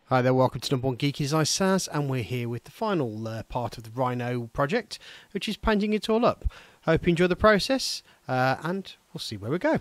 Hi there, welcome to Number One Geek Is I Saz, and we're here with the final part of the Rhino project, which is painting it all up. Hope you enjoy the process, and we'll see where we go.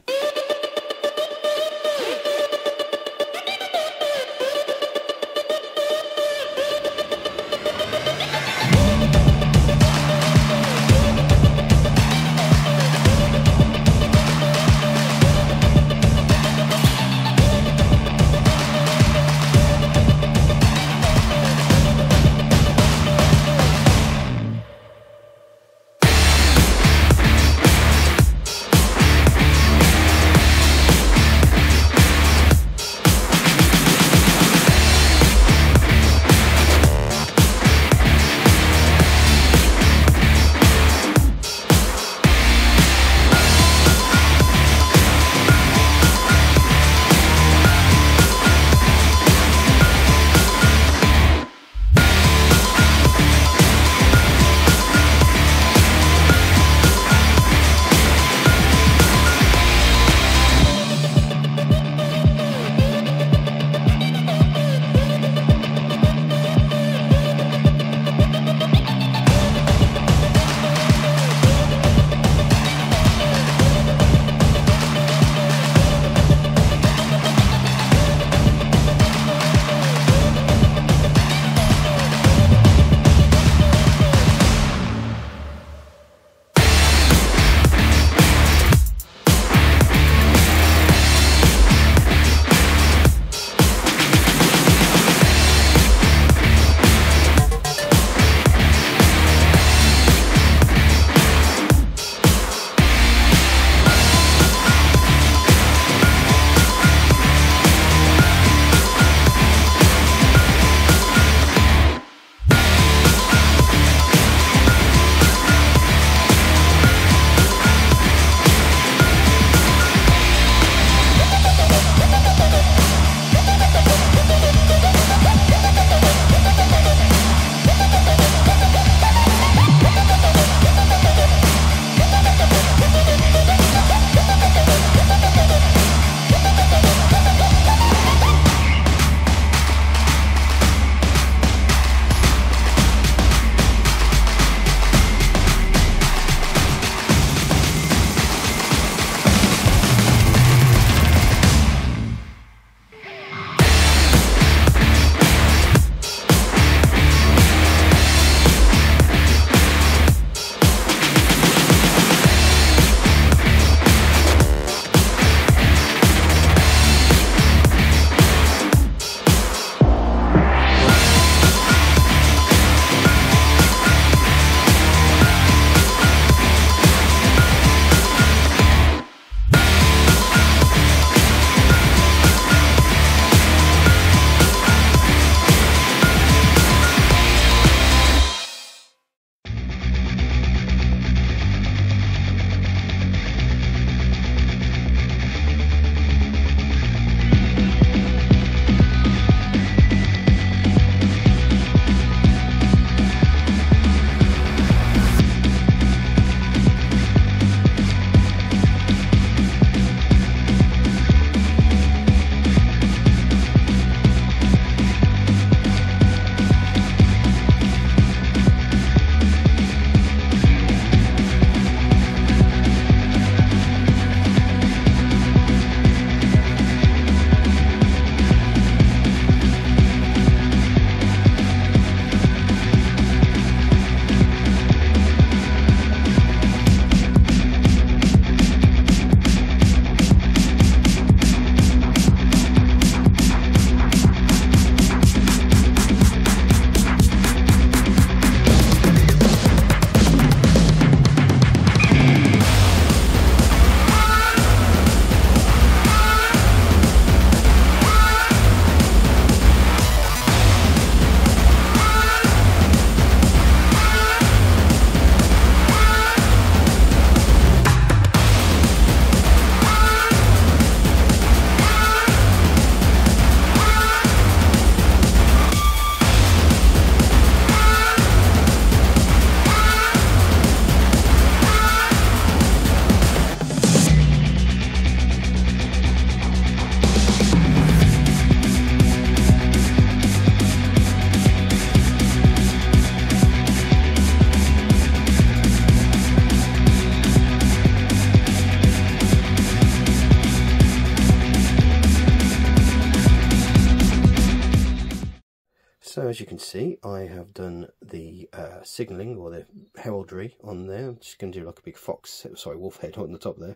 So as you can see, I have done the signalling or the heraldry on there. I'm just going to do like a big wolf head on the top there.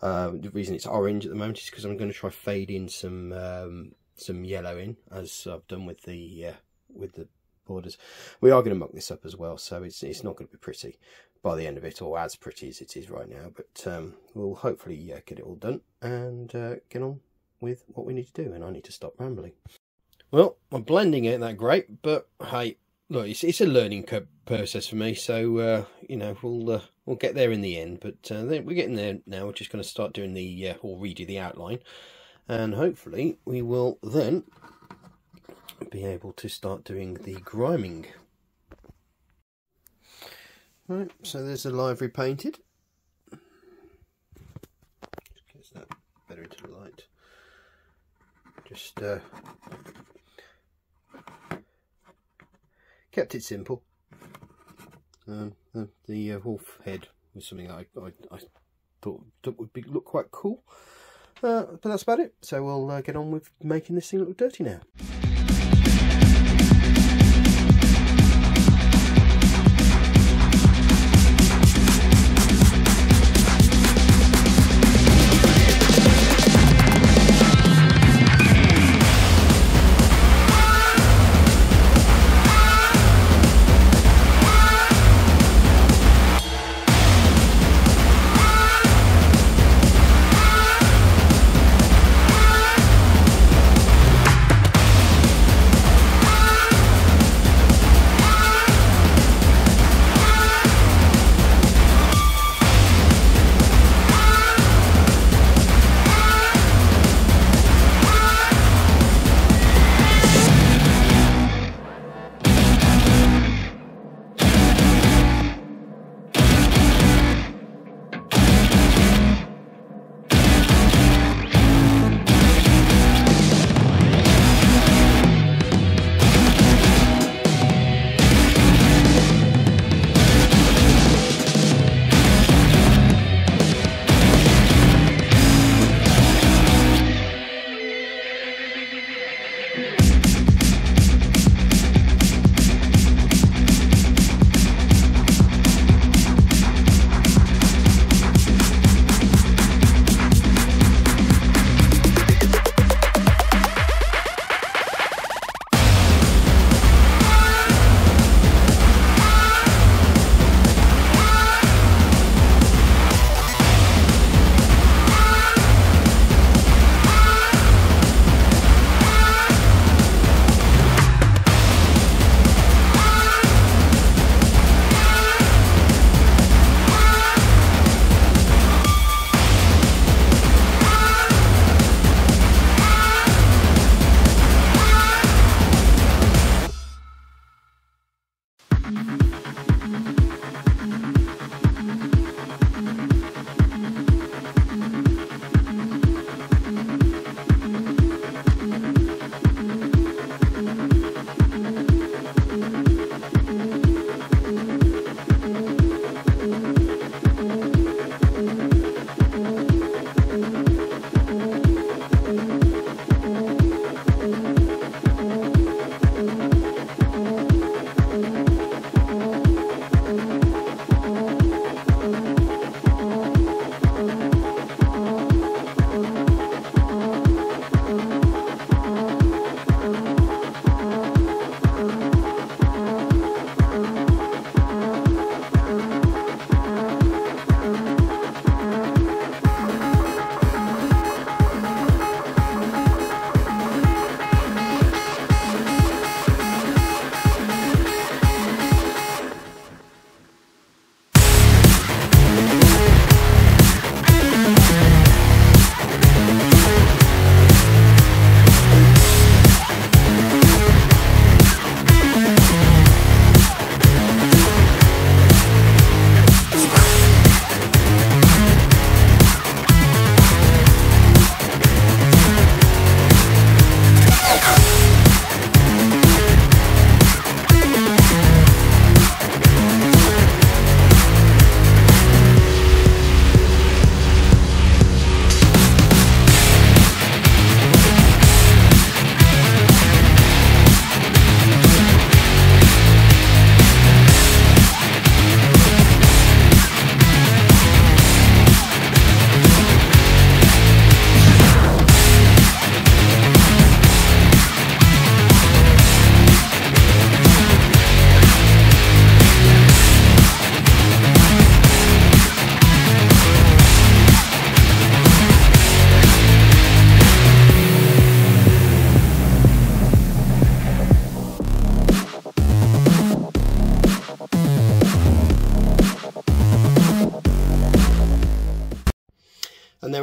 The reason it's orange at the moment is because I'm going to try fade in some yellow in, as I've done with the borders. We are going to muck this up as well, so it's not going to be pretty by the end of it, or as pretty as it is right now. But we'll hopefully get it all done and get on with what we need to do. And I need to stop rambling. Well, my blending ain't that great, but hey, look, it's a learning process for me. So you know, we'll get there in the end. But we're getting there now. We're just going to start doing the or redo the outline, and hopefully we will then be able to start doing the griming. Right, so there's the livery painted. Gets that better into the light. Just kept it simple. The wolf head was something that I thought would look quite cool. But that's about it. So we'll get on with making this thing look dirty now.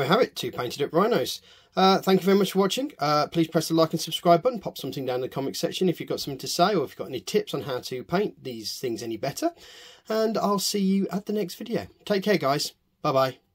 you have it, 2 painted up rhinos. Thank you very much for watching. Please press the like and subscribe button, pop something down in the comment section if you've got something to say, or if you've got any tips on how to paint these things any better. And I'll see you at the next video. Take care, guys. Bye bye.